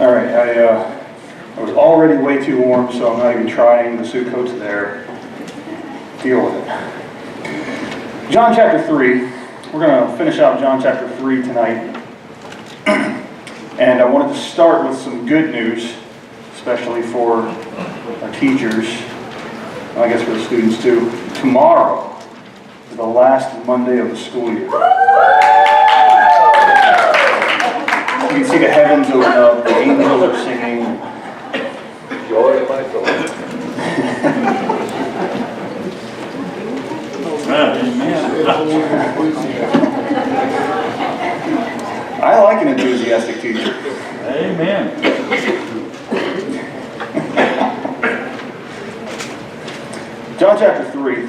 All right, I was already way too warm, so I'm not even trying. The suit coat's there. Deal with it. John chapter 3. We're going to finish out John chapter 3 tonight. And I wanted to start with some good news, especially for our teachers, and I guess for the students too. Tomorrow is the last Monday of the school year. You can see the heavens open up, the angels are singing. Joy of my soul. I like an enthusiastic teacher. Amen. John chapter 3.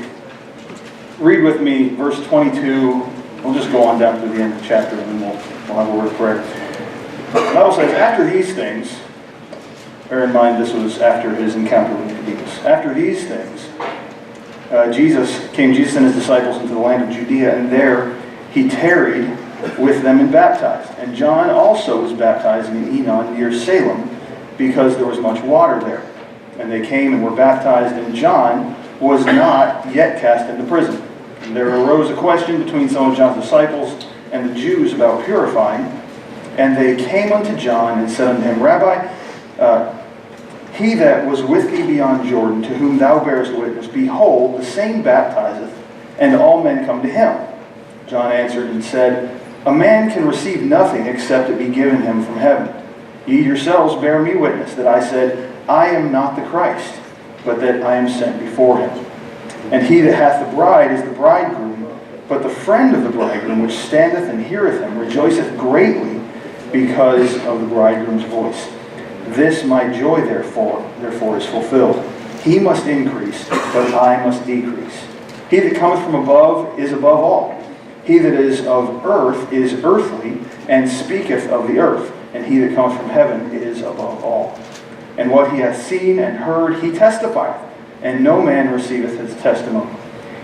Read with me verse 22. We'll just go on down to the end of the chapter and then we'll have a word of prayer. The Bible says, after these things, bear in mind this was after his encounter with Nicodemus. After these things, Jesus and his disciples into the land of Judea, and there he tarried with them and baptized. And John also was baptizing in Enon near Salem, because there was much water there. And they came and were baptized, and John was not yet cast into prison. And there arose a question between some of John's disciples and the Jews about purifying. And they came unto John and said unto him, Rabbi, he that was with thee beyond Jordan, to whom thou bearest witness, behold, the same baptizeth, and all men come to him. John answered and said, A man can receive nothing except it be given him from heaven. Ye yourselves bear me witness that I said, I am not the Christ, but that I am sent before him. And he that hath the bride is the bridegroom, but the friend of the bridegroom, which standeth and heareth him, rejoiceth greatly because of the bridegroom's voice. This my joy therefore is fulfilled. He must increase, but I must decrease. He that cometh from above is above all. He that is of earth is earthly, and speaketh of the earth. And he that cometh from heaven is above all. And what he hath seen and heard he testifieth, and no man receiveth his testimony.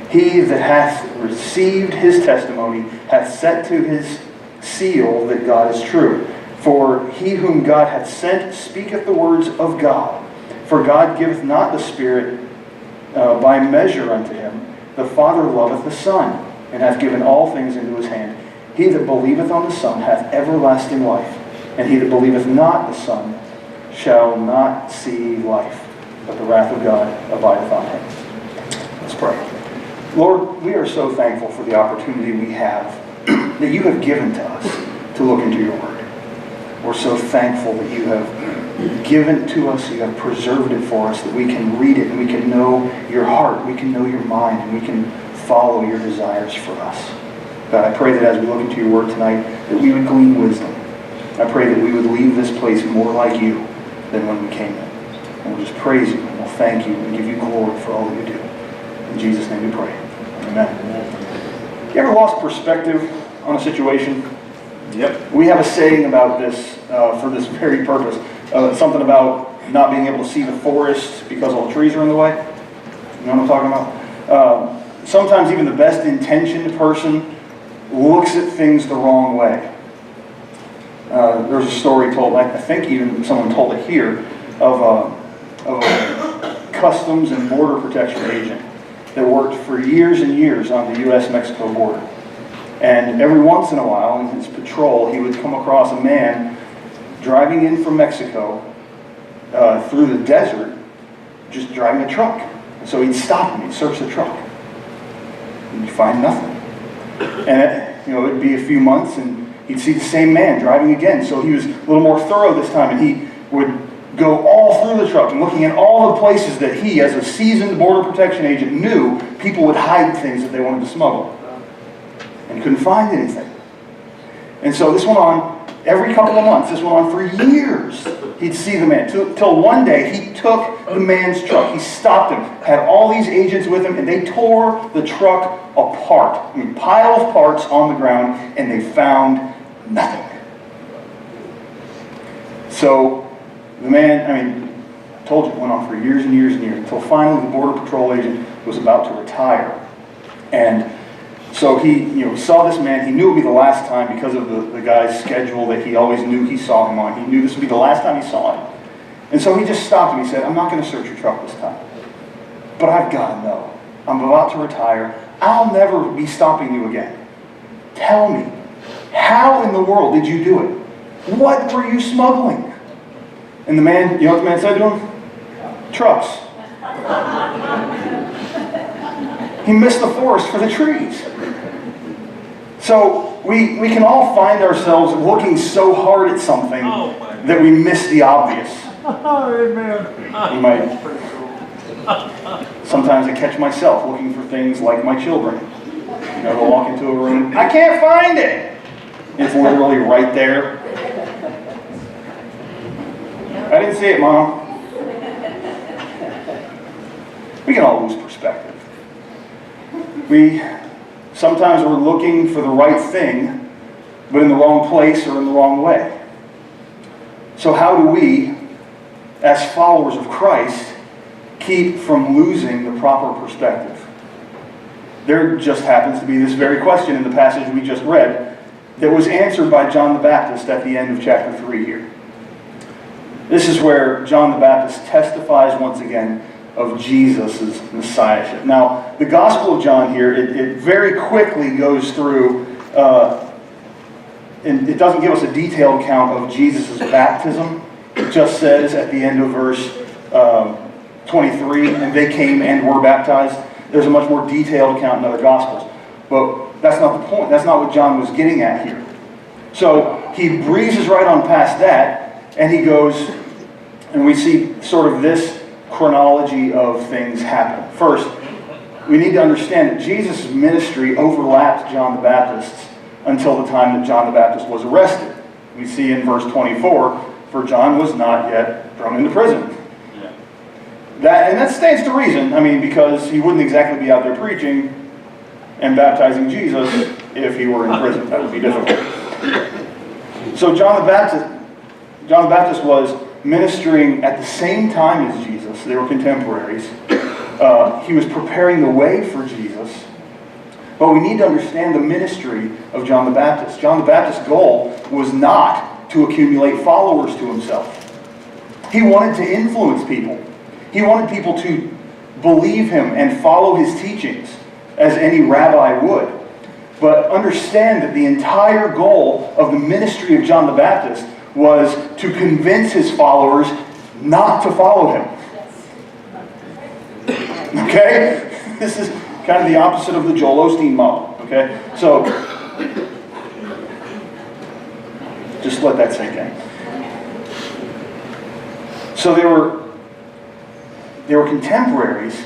He that hath received his testimony hath set to his seal that God is true. For he whom God hath sent speaketh the words of God. For God giveth not the Spirit by measure unto him. The Father loveth the Son, and hath given all things into his hand. He that believeth on the Son hath everlasting life. And he that believeth not the Son shall not see life, but the wrath of God abideth on him. Let's pray. Lord, we are so thankful for the opportunity we have that you have given to us to look into your word. We're so thankful that you have given it to us, you have preserved it for us, that we can read it and we can know your heart, we can know your mind, and we can follow your desires for us. God, I pray that as we look into your word tonight, that we would glean wisdom. I pray that we would leave this place more like you than when we came in. And we'll just praise you and we'll thank you and give you glory for all that you do. In Jesus' name we pray. Amen. You ever lost perspective on a situation? Yep. We have a saying about this for this very purpose. Something about not being able to see the forest because all the trees are in the way. You know what I'm talking about? Sometimes even the best intentioned person looks at things the wrong way. There's a story told, I think even someone told it here, of a customs and border protection agent that worked for years and years on the U.S.-Mexico border. And every once in a while, in his patrol, he would come across a man driving in from Mexico through the desert, just driving a truck. And so he'd stop him, he'd search the truck. And he'd find nothing. And it'd be a few months, and he'd see the same man driving again. So he was a little more thorough this time, and he would go all through the truck and looking at all the places that he, as a seasoned border protection agent, knew people would hide things that they wanted to smuggle. And he couldn't find anything. And so this went on every couple of months. This went on for years. He'd see the man. Till one day he took the man's truck. He stopped him, had all these agents with him, and they tore the truck apart. I mean, pile of parts on the ground, and they found nothing. So the man, I told you, it went on for years and years and years, until finally the Border Patrol agent was about to retire. And So he saw this man. He knew it would be the last time because of the guy's schedule that he always knew he saw him on. He knew this would be the last time he saw him. And so he just stopped him. He said, I'm not going to search your truck this time. But I've got to know. I'm about to retire. I'll never be stopping you again. Tell me, how in the world did you do it? What were you smuggling? And the man, you know what the man said to him? Trucks. He missed the forest for the trees. So we can all find ourselves looking so hard at something that we miss the obvious. Amen. Sometimes I catch myself looking for things like my children. They'll walk into a room, I can't find it. It's literally right there. I didn't see it, Mom. We can all lose perspective. Sometimes we're looking for the right thing, but in the wrong place or in the wrong way. So how do we, as followers of Christ, keep from losing the proper perspective? There just happens to be this very question in the passage we just read that was answered by John the Baptist at the end of chapter 3 here. This is where John the Baptist testifies once again of Jesus' messiahship. Now, the Gospel of John here, it very quickly goes through, and it doesn't give us a detailed account of Jesus' baptism. It just says at the end of verse 23, and they came and were baptized. There's a much more detailed account in other Gospels. But that's not the point. That's not what John was getting at here. So he breezes right on past that, and he goes, and we see sort of this chronology of things happen. First, we need to understand that Jesus' ministry overlapped John the Baptist's until the time that John the Baptist was arrested. We see in verse 24, for John was not yet thrown into prison. That stands to reason, because he wouldn't exactly be out there preaching and baptizing Jesus if he were in prison. That would be difficult. So John the Baptist was ministering at the same time as Jesus. They were contemporaries. He was preparing the way for Jesus. But we need to understand the ministry of John the Baptist. John the Baptist's goal was not to accumulate followers to himself. He wanted to influence people. He wanted people to believe him and follow his teachings, as any rabbi would. But understand that the entire goal of the ministry of John the Baptist was to convince his followers not to follow him. Okay? This is kind of the opposite of the Joel Osteen model. Okay? So, just let that sink in. So they were contemporaries,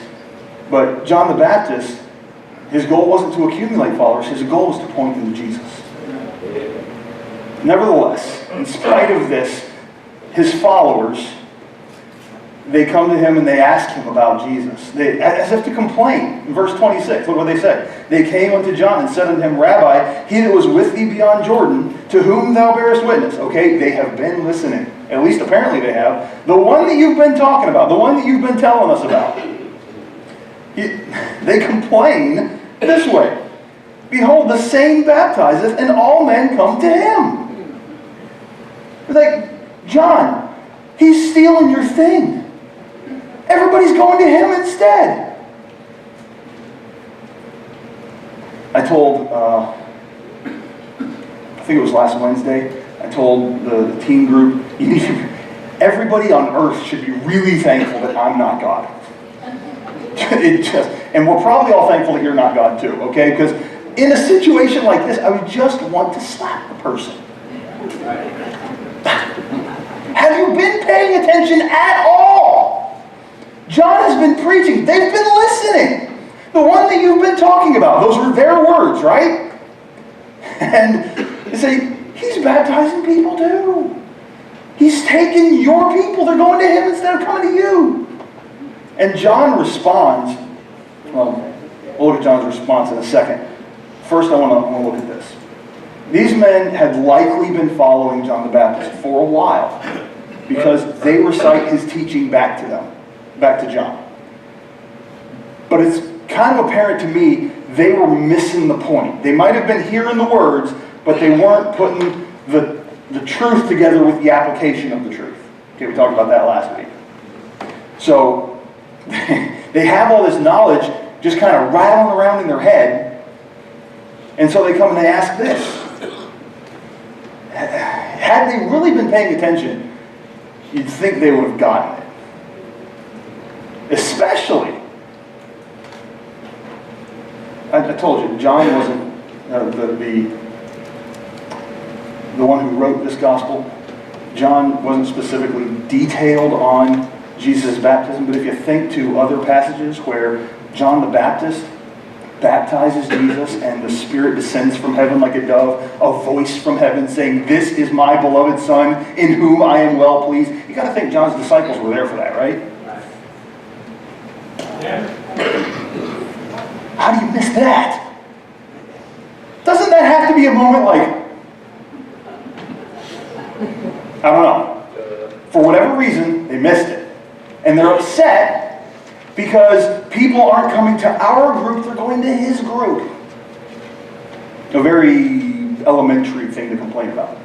but John the Baptist, his goal wasn't to accumulate followers, his goal was to point them to Jesus. Nevertheless, in spite of this, his followers, they come to him and they ask him about Jesus. As if to complain. In verse 26, look what they say. They came unto John and said unto him, Rabbi, he that was with thee beyond Jordan, to whom thou bearest witness. Okay, they have been listening. At least apparently they have. The one that you've been talking about, the one that you've been telling us about. They complain this way. Behold, the same baptizeth, and all men come to him. Like, John, he's stealing your thing. Everybody's going to him instead. I told, I think it was last Wednesday, I told the teen group, everybody on earth should be really thankful that I'm not God. And we're probably all thankful that you're not God too, okay? Because in a situation like this, I would just want to slap the person. Have you been paying attention at all? John has been preaching. They've been listening. The one that you've been talking about. Those were their words, right? And they say, he's baptizing people too. He's taking your people. They're going to him instead of coming to you. And John responds. Well, we'll look at John's response in a second. First, I want to look at this. These men had likely been following John the Baptist for a while because they recite his teaching back to them, back to John. But it's kind of apparent to me they were missing the point. They might have been hearing the words, but they weren't putting the truth together with the application of the truth. Okay, we talked about that last week. So they have all this knowledge just kind of rattling around in their head, and so they come and they ask this. Had they really been paying attention, you'd think they would have gotten it. Especially, I told you, John wasn't the one who wrote this gospel. John wasn't specifically detailed on Jesus' baptism, but if you think to other passages where John the Baptist baptizes Jesus and the Spirit descends from heaven like a dove, a voice from heaven saying, "This is my beloved Son, in whom I am well pleased." You got to think John's disciples were there for that, right? How do you miss that? Doesn't that have to be a moment like, I don't know. For whatever reason, they missed it. And they're upset because people aren't coming to our group, they're going to his group. A very elementary thing to complain about.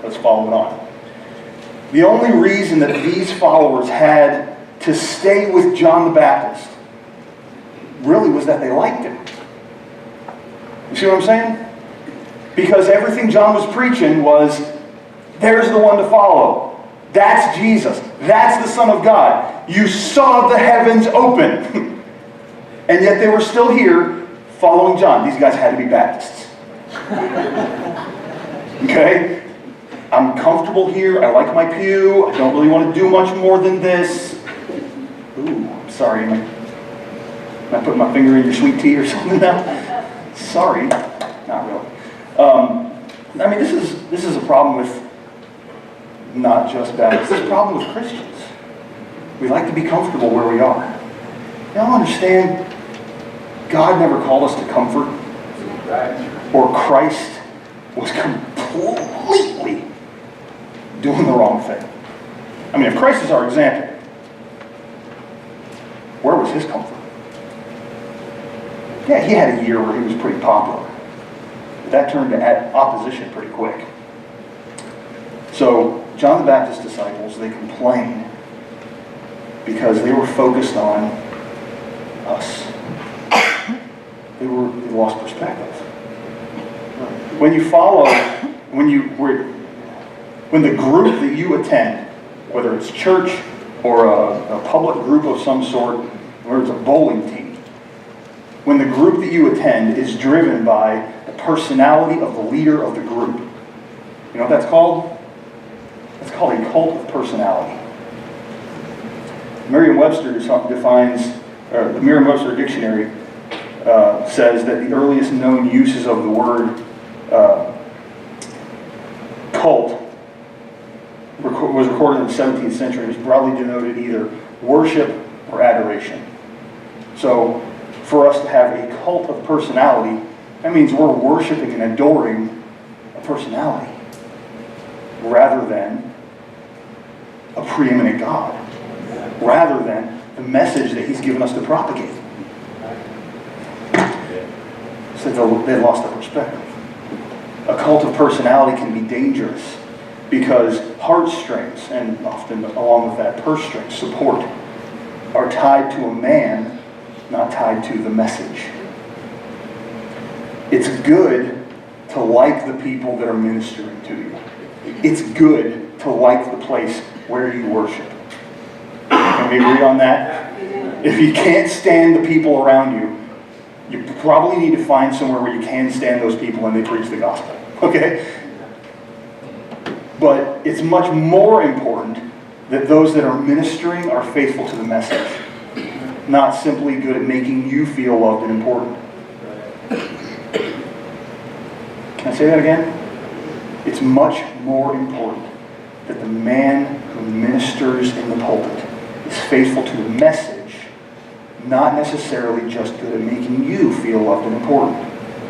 Let's follow it on. The only reason that these followers had to stay with John the Baptist really was that they liked him. You see what I'm saying? Because everything John was preaching was, there's the one to follow. That's Jesus. That's the Son of God. You saw the heavens open. And yet they were still here following John. These guys had to be Baptists. Okay? I'm comfortable here. I like my pew. I don't really want to do much more than this. Ooh, I'm sorry. Am I putting my finger in your sweet tea or something now? Sorry. Not really. I mean, this is a problem with not just Baptists. It's a problem with Christians. We like to be comfortable where we are. Y'all understand? God never called us to comfort. Or Christ was completely doing the wrong thing. I mean, if Christ is our example, where was his comfort? Yeah, he had a year where he was pretty popular. But that turned to opposition pretty quick. So, John the Baptist's disciples, they complained because they were focused on us. They lost perspective. When you follow, when the group that you attend, whether it's church or a public group of some sort, or it's a bowling team, when the group that you attend is driven by the personality of the leader of the group, you know what that's called? It's called a cult of personality. Merriam-Webster defines, or the Merriam-Webster dictionary says that the earliest known uses of the word cult was recorded in the 17th century and is broadly denoted either worship or adoration. So for us to have a cult of personality, that means we're worshiping and adoring a personality rather than a preeminent God, rather than the message that he's given us to propagate. So they lost their perspective. A cult of personality can be dangerous because heartstrings, and often along with that purse strings, support, are tied to a man, not tied to the message. It's good to like the people that are ministering to you. It's good to like the place where you worship. Can we agree on that? If you can't stand the people around you, you probably need to find somewhere where you can stand those people when they preach the gospel. Okay? But it's much more important that those that are ministering are faithful to the message, not simply good at making you feel loved and important. Can I say that again? It's much more important that the man who ministers in the pulpit is faithful to the message, not necessarily just good at making you feel loved and important.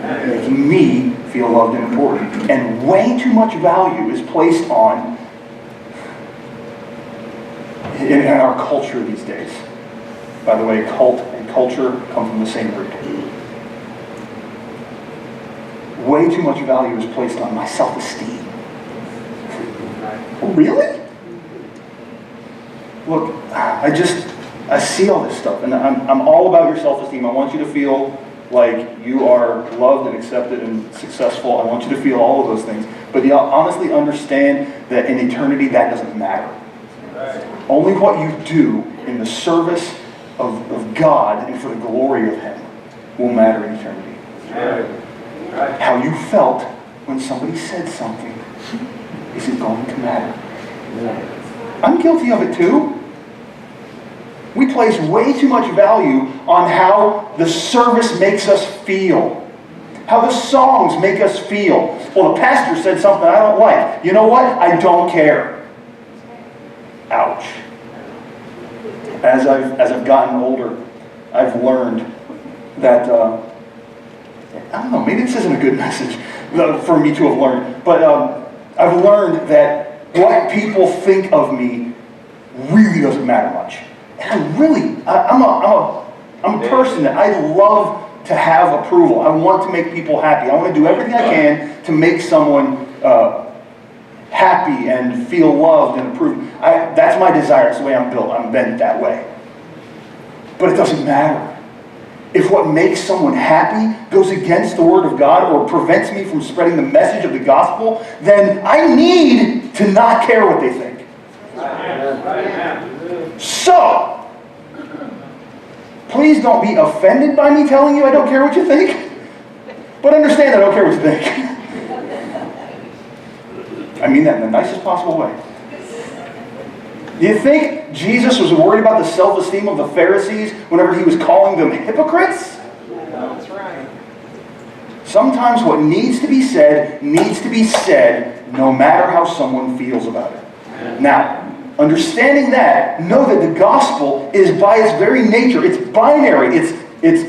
Making me feel loved and important. And way too much value is placed on in our culture these days. By the way, cult and culture come from the same root. way too much value is placed on my self-esteem. Really? Look, I see all this stuff, and I'm all about your self-esteem. I want you to feel like you are loved and accepted and successful. I want you to feel all of those things. But you honestly understand that in eternity, that doesn't matter. Only what you do in the service of God and for the glory of Him will matter in eternity. How you felt when somebody said something isn't going to matter. I'm guilty of it too. We place way too much value on how the service makes us feel. How the songs make us feel. Well, the pastor said something I don't like. You know what? I don't care. Ouch. As I've gotten older, I've learned that, I don't know, maybe this isn't a good message for me to have learned, but I've learned that what people think of me really doesn't matter much. And I'm a person that I love to have approval. I want to make people happy. I want to do everything I can to make someone happy and feel loved and approved. That's my desire. That's the way I'm built. I'm bent that way. But it doesn't matter. If what makes someone happy goes against the Word of God or prevents me from spreading the message of the gospel, then I need to not care what they think. So, please don't be offended by me telling you I don't care what you think, but understand I don't care what you think. I mean that in the nicest possible way. Do you think Jesus was worried about the self-esteem of the Pharisees whenever He was calling them hypocrites? That's right. Sometimes what needs to be said no matter how someone feels about it. Now, understanding that, know that the gospel is by its very nature, it's binary, it's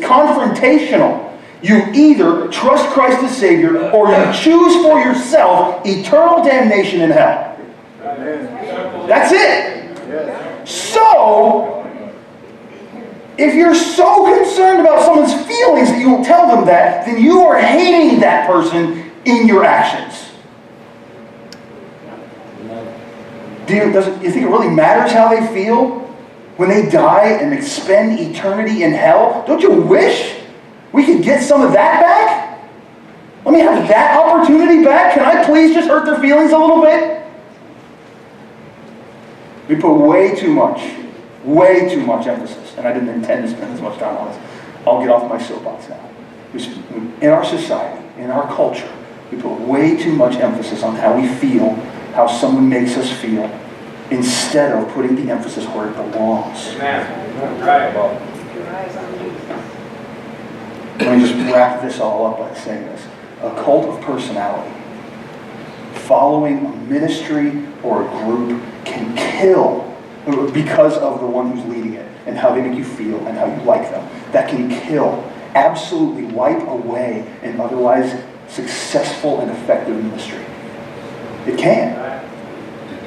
confrontational. You either trust Christ as Savior or you choose for yourself eternal damnation in hell. That's it. So, if you're so concerned about someone's feelings that you won't tell them that, then you are hating that person in your actions. Do you think it really matters how they feel when they die and spend eternity in hell? Don't you wish we could get some of that back? Let me have that opportunity back. Can I please just hurt their feelings a little bit? We put way too much emphasis, and I didn't intend to spend as much time on this. I'll get off my soapbox now. In our society, in our culture, we put way too much emphasis on how we feel, how someone makes us feel, instead of putting the emphasis where it belongs. Let me just wrap this all up by saying this. A cult of personality, following a ministry or a group, can kill because of the one who's leading it and how they make you feel and how you like them. That can kill, absolutely wipe away an otherwise successful and effective ministry. It can.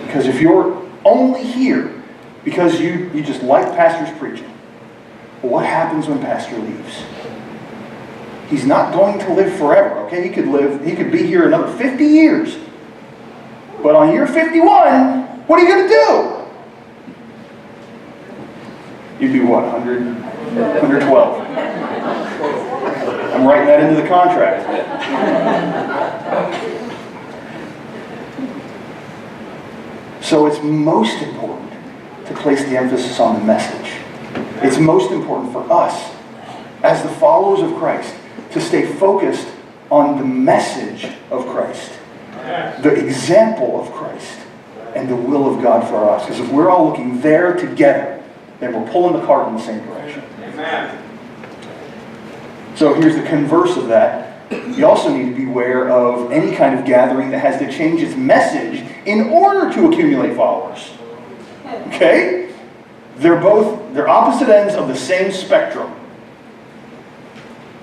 Because if you're only here because you just like pastor's preaching, well, what happens when pastor leaves? He's not going to live forever, okay? He could be here another 50 years. But on year 51, what are you going to do? You'd be what, 100? 112. I'm writing that into the contract. So it's most important to place the emphasis on the message. It's most important for us, as the followers of Christ, to stay focused on the message of Christ, the example of Christ, and the will of God for us. Because if we're all looking there together, then we're pulling the cart in the same direction. Amen. So here's the converse of that. You also need to beware of any kind of gathering that has to change its message in order to accumulate followers. Okay? They're opposite ends of the same spectrum.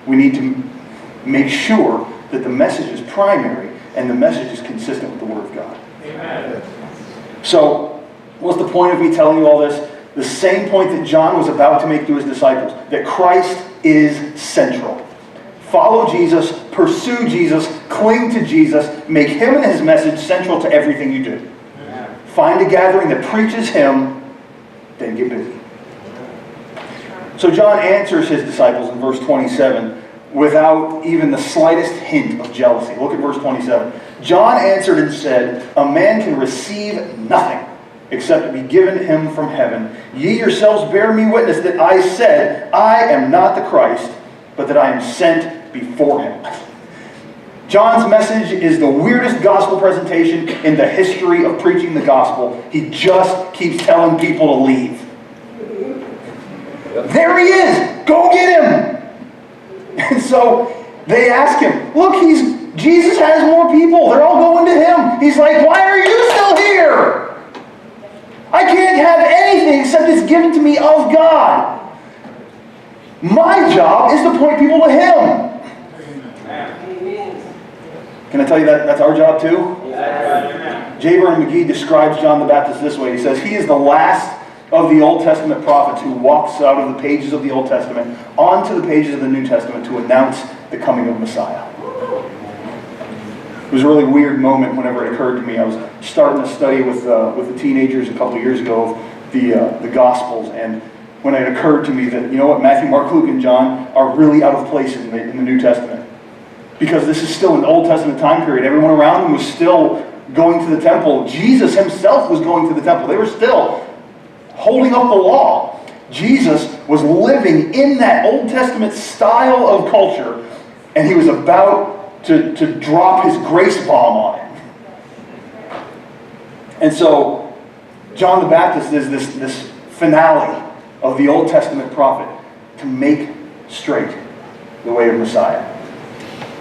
We need to make sure that the message is primary and the message is consistent with the Word of God. Amen. So, what's the point of me telling you all this? The same point that John was about to make to his disciples, that Christ is central. Follow Jesus, pursue Jesus, Cling to Jesus. Make him and his message central to everything you do. Find a gathering that preaches him, then get busy. So John answers his disciples in verse 27 without even the slightest hint of jealousy. Look at verse 27. John answered and said, "A man can receive nothing except it be given him from heaven. Ye yourselves bear me witness that I said, I am not the Christ, but that I am sent before him." John's message is the weirdest gospel presentation in the history of preaching the gospel. He just keeps telling people to leave. There he is! Go get him! And so they ask him, look, Jesus has more people. They're all going to him. He's like, why are you still here? I can't have anything except it's given to me of God. My job is to point people to him. Can I tell you that's our job too? J. Vernon McGee describes John the Baptist this way. He says, he is the last of the Old Testament prophets who walks out of the pages of the Old Testament onto the pages of the New Testament to announce the coming of Messiah. It was a really weird moment whenever it occurred to me. I was starting to study with the teenagers a couple of years ago of the Gospels, and when it occurred to me that, you know what, Matthew, Mark, Luke, and John are really out of place in the New Testament. Because this is still an Old Testament time period. Everyone around them was still going to the temple. Jesus himself was going to the temple. They were still holding up the law. Jesus was living in that Old Testament style of culture, and he was about to drop his grace bomb on it. And so John the Baptist is this finale of the Old Testament prophet to make straight the way of Messiah.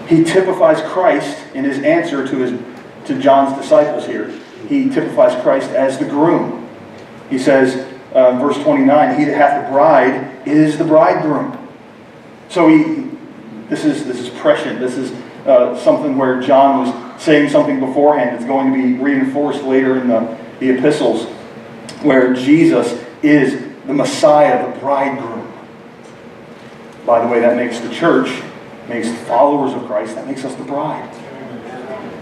He typifies Christ in his answer to John's disciples here. He typifies Christ as the groom. He says, verse 29, he that hath the bride is the bridegroom. So this is prescient. This is something where John was saying something beforehand that's going to be reinforced later in the epistles, where Jesus is the Messiah, the bridegroom. By the way, that makes the church, makes the followers of Christ, that makes us the bride.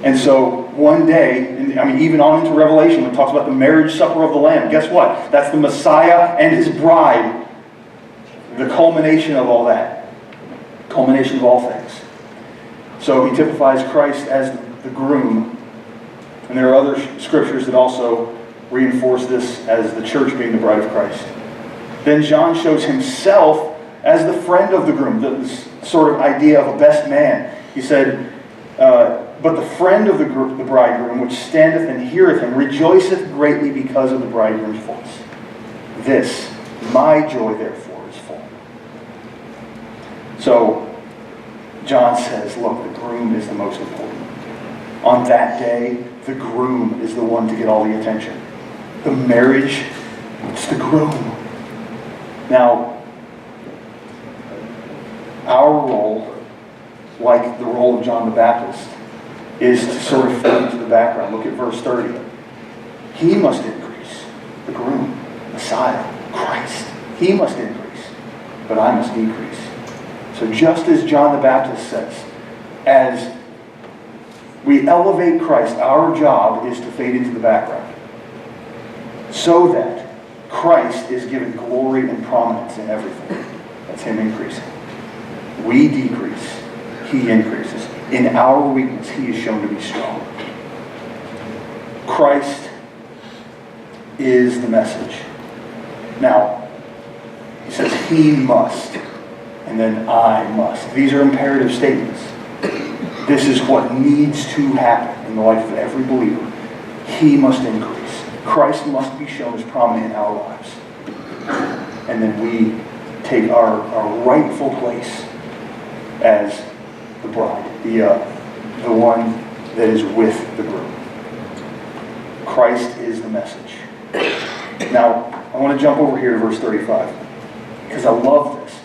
And so one day, even on into Revelation, when it talks about the marriage supper of the Lamb, guess what? That's the Messiah and his bride. The culmination of all that. Culmination of all things. So he typifies Christ as the groom. And there are other scriptures that also reinforce this as the church being the bride of Christ. Then John shows himself as the friend of the groom, this sort of idea of a best man. He said, but the friend of the bridegroom, which standeth and heareth him, rejoiceth greatly because of the bridegroom's voice. This, my joy, therefore, is full. So, John says, look, the groom is the most important. On that day, the groom is the one to get all the attention. The marriage, it's the groom. Now, our role, like the role of John the Baptist, is to sort of fade into the background. Look at verse 30. He must increase, the groom, Messiah, Christ. He must increase, but I must decrease. So just as John the Baptist says, as we elevate Christ, our job is to fade into the background, so that Christ is given glory and prominence in everything. That's him increasing. We decrease, he increases. In our weakness, he is shown to be strong. Christ is the message. Now, he says he must, and then I must. These are imperative statements. This is what needs to happen in the life of every believer. He must increase. Christ must be shown as prominent in our lives. And then we take our rightful place as the bride, the one that is with the groom. Christ is the message. Now, I want to jump over here to verse 35, because I love this.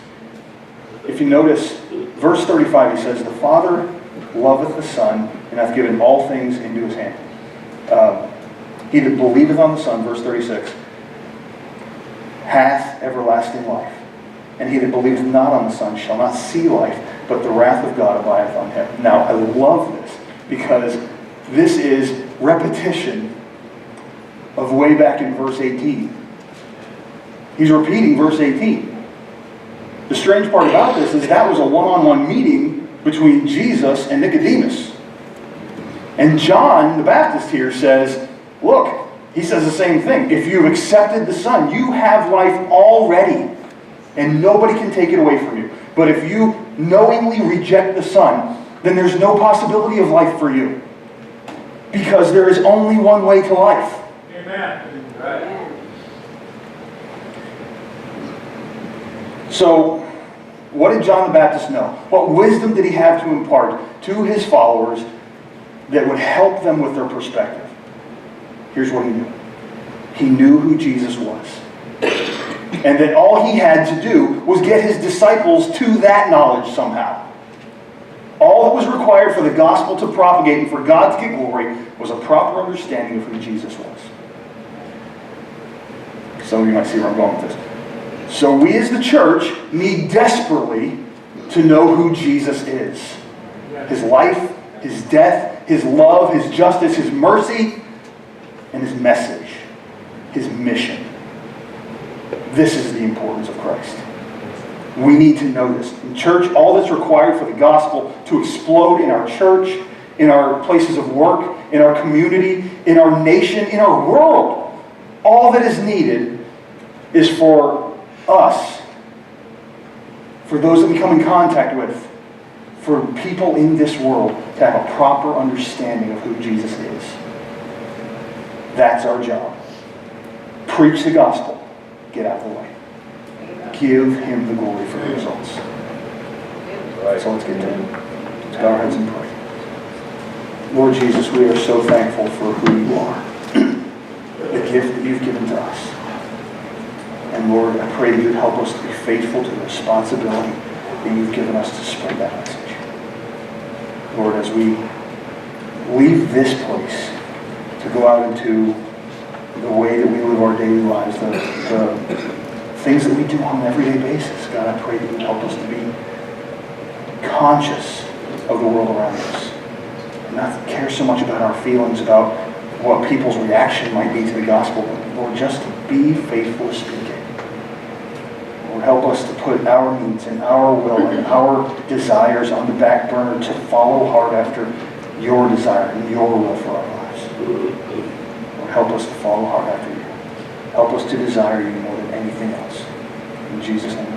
If you notice, verse 35, he says, the Father loveth the Son, and hath given all things into his hand. He that believeth on the Son, verse 36, hath everlasting life. And he that believeth not on the Son shall not see life, but the wrath of God abideth on him. Now, I love this, because this is repetition of way back in verse 18. He's repeating verse 18. The strange part about this is that was a one-on-one meeting between Jesus and Nicodemus. And John the Baptist here says, look, he says the same thing. If you've accepted the Son, you have life already, and nobody can take it away from you. But if you knowingly reject the Son, then there's no possibility of life for you. Because there is only one way to life. Amen. Right. So, what did John the Baptist know? What wisdom did he have to impart to his followers that would help them with their perspective? Here's what he knew. He knew who Jesus was. And that all he had to do was get his disciples to that knowledge somehow. All that was required for the gospel to propagate and for God to get glory was a proper understanding of who Jesus was. Some of you might see where I'm going with this. So we as the church need desperately to know who Jesus is. His life, his death, his love, his justice, his mercy, and his message, his mission. This is the importance of Christ. We need to know this. In church, all that's required for the gospel to explode in our church, in our places of work, in our community, in our nation, in our world, all that is needed is for us, for those that we come in contact with, for people in this world to have a proper understanding of who Jesus is. That's our job. Preach the gospel. Get out of the way. Give him the glory for the results. So let's get to it. Let's bow our heads and pray. Lord Jesus, we are so thankful for who you are. The gift that you've given to us. And Lord, I pray that you'd help us to be faithful to the responsibility that you've given us to spread that message. Lord, as we leave this place to go out into the way that we live our daily lives, the things that we do on an everyday basis, God, I pray that you'd help us to be conscious of the world around us. And not care so much about our feelings, about what people's reaction might be to the gospel, but Lord, just to be faithful to speak it. Lord, help us to put our needs and our will and our desires on the back burner to follow hard after your desire and your will for our lives. Lord, help us to follow hard after you. Help us to desire you more than anything else. In Jesus' name.